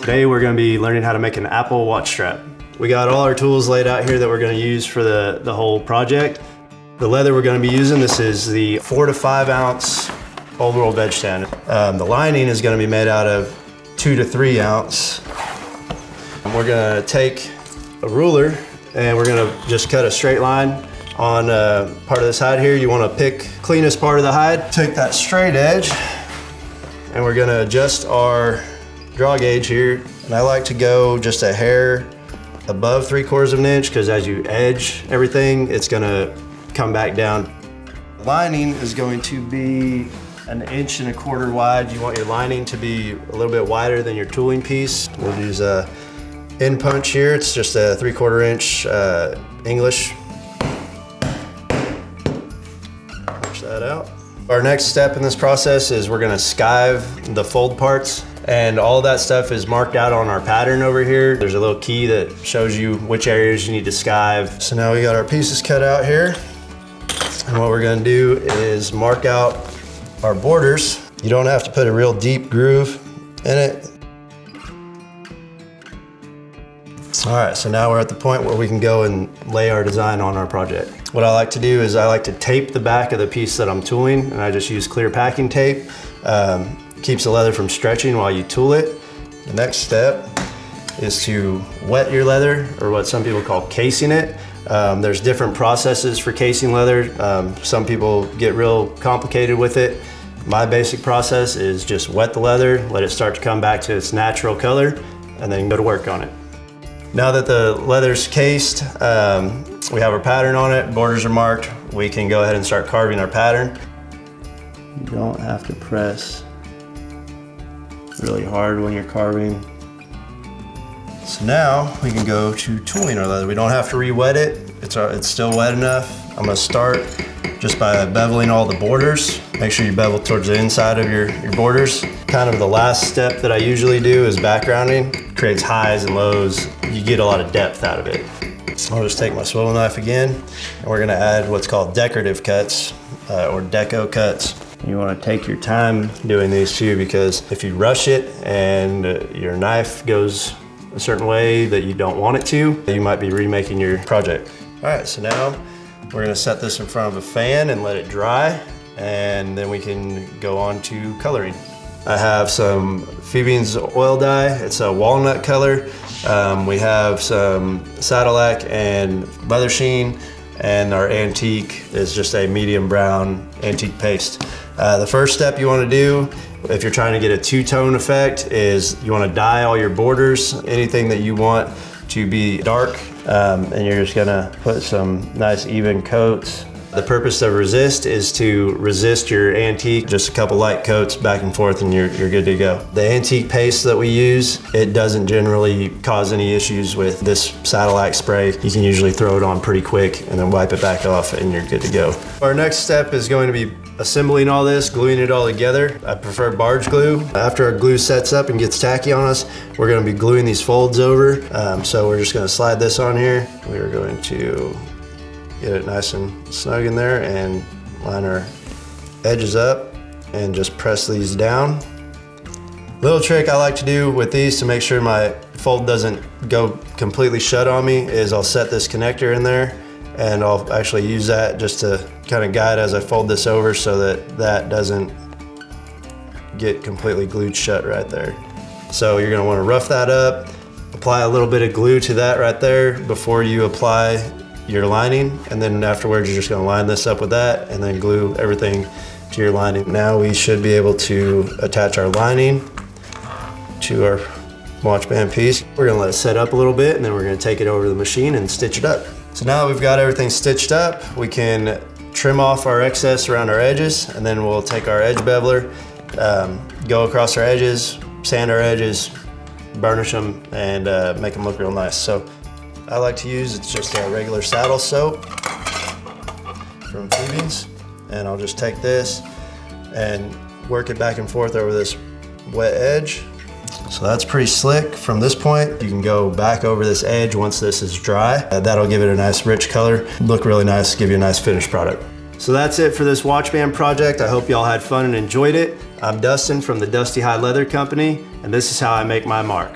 Today we're going to be learning how to make an Apple watch strap. We got all our tools laid out here that we're going to use for the whole project. The leather we're going to be using, this is the 4 to 5 ounce Old World Veg Tan. The lining is going to be made out of 2 to 3 ounce. We're going to take a ruler and we're going to just cut a straight line on part of this hide here. You want to pick cleanest part of the hide. Take that straight edge and we're going to adjust our draw gauge here. And I like to go just a hair above 3/4 of an inch because as you edge everything, it's going to come back down. The lining is going to be 1.25 inches wide. You want your lining to be a little bit wider than your tooling piece. We'll use a end punch here. It's just a 3/4 inch English. Push that out. Our next step in this process is we're gonna skive the fold parts, and all of that stuff is marked out on our pattern over here. There's a little key that shows you which areas you need to skive. So now we got our pieces cut out here, and what we're gonna do is mark out our borders. You don't have to put a real deep groove in it. All right, so now we're at the point where we can go and lay our design on our project. What I like to do is I like to tape the back of the piece that I'm tooling, and I just use clear packing tape. Keeps the leather from stretching while you tool it. The next step is to wet your leather, or what some people call casing it. There's different processes for casing leather. Some people get real complicated with it. My basic process is just wet the leather, let it start to come back to its natural color, and then go to work on it. Now that the leather's cased, we have our pattern on it, borders are marked, we can go ahead and start carving our pattern. You don't have to press really hard when you're carving. So now we can go to tooling our leather. We don't have to re-wet it, it's still wet enough. I'm gonna start just by beveling all the borders. Make sure you bevel towards the inside of your borders. Kind of the last step that I usually do is backgrounding. Creates highs and lows. You get a lot of depth out of it. I'll just take my swivel knife again, and we're gonna add what's called decorative cuts, or deco cuts. You wanna take your time doing these too, because if you rush it and your knife goes a certain way that you don't want it to, you might be remaking your project. All right, so now we're gonna set this in front of a fan and let it dry, and then we can go on to coloring. I have some Fiebing's oil dye. It's a walnut color. We have some Sadillac and leather sheen, and our antique is just a medium brown antique paste. The first step you wanna do, if you're trying to get a two-tone effect, is you wanna dye all your borders, anything that you want to be dark, and you're just gonna put some nice even coats. The purpose of resist is to resist your antique, just a couple light coats back and forth and you're good to go. The antique paste that we use, it doesn't generally cause any issues with this Sadillac spray. You can usually throw it on pretty quick and then wipe it back off and you're good to go. Our next step is going to be assembling all this, gluing it all together. I prefer barge glue. After our glue sets up and gets tacky on us, we're gonna be gluing these folds over. So we're just gonna slide this on here. We're going to get it nice and snug in there and line our edges up and just press these down. Little trick I like to do with these to make sure my fold doesn't go completely shut on me is I'll set this connector in there, and I'll actually use that just to kind of guide as I fold this over so that that doesn't get completely glued shut right there. So you're gonna wanna rough that up, apply a little bit of glue to that right there before you apply your lining, and then afterwards you're just gonna line this up with that and then glue everything to your lining. Now we should be able to attach our lining to our watch band piece. We're gonna let it set up a little bit, and then we're gonna take it over to the machine and stitch it up. So now that we've got everything stitched up, we can trim off our excess around our edges, and then we'll take our edge beveler, go across our edges, sand our edges, burnish them, and make them look real nice. So I like to use, it's just a regular saddle soap from Fiebing's, and I'll just take this and work it back and forth over this wet edge. So that's pretty slick. From this point, you can go back over this edge once this is dry. That'll give it a nice rich color, look really nice, give you a nice finished product. So that's it for this watch band project. I hope y'all had fun and enjoyed it. I'm Dustin from the Dusty Hide Leather Company, and this is how I make my mark.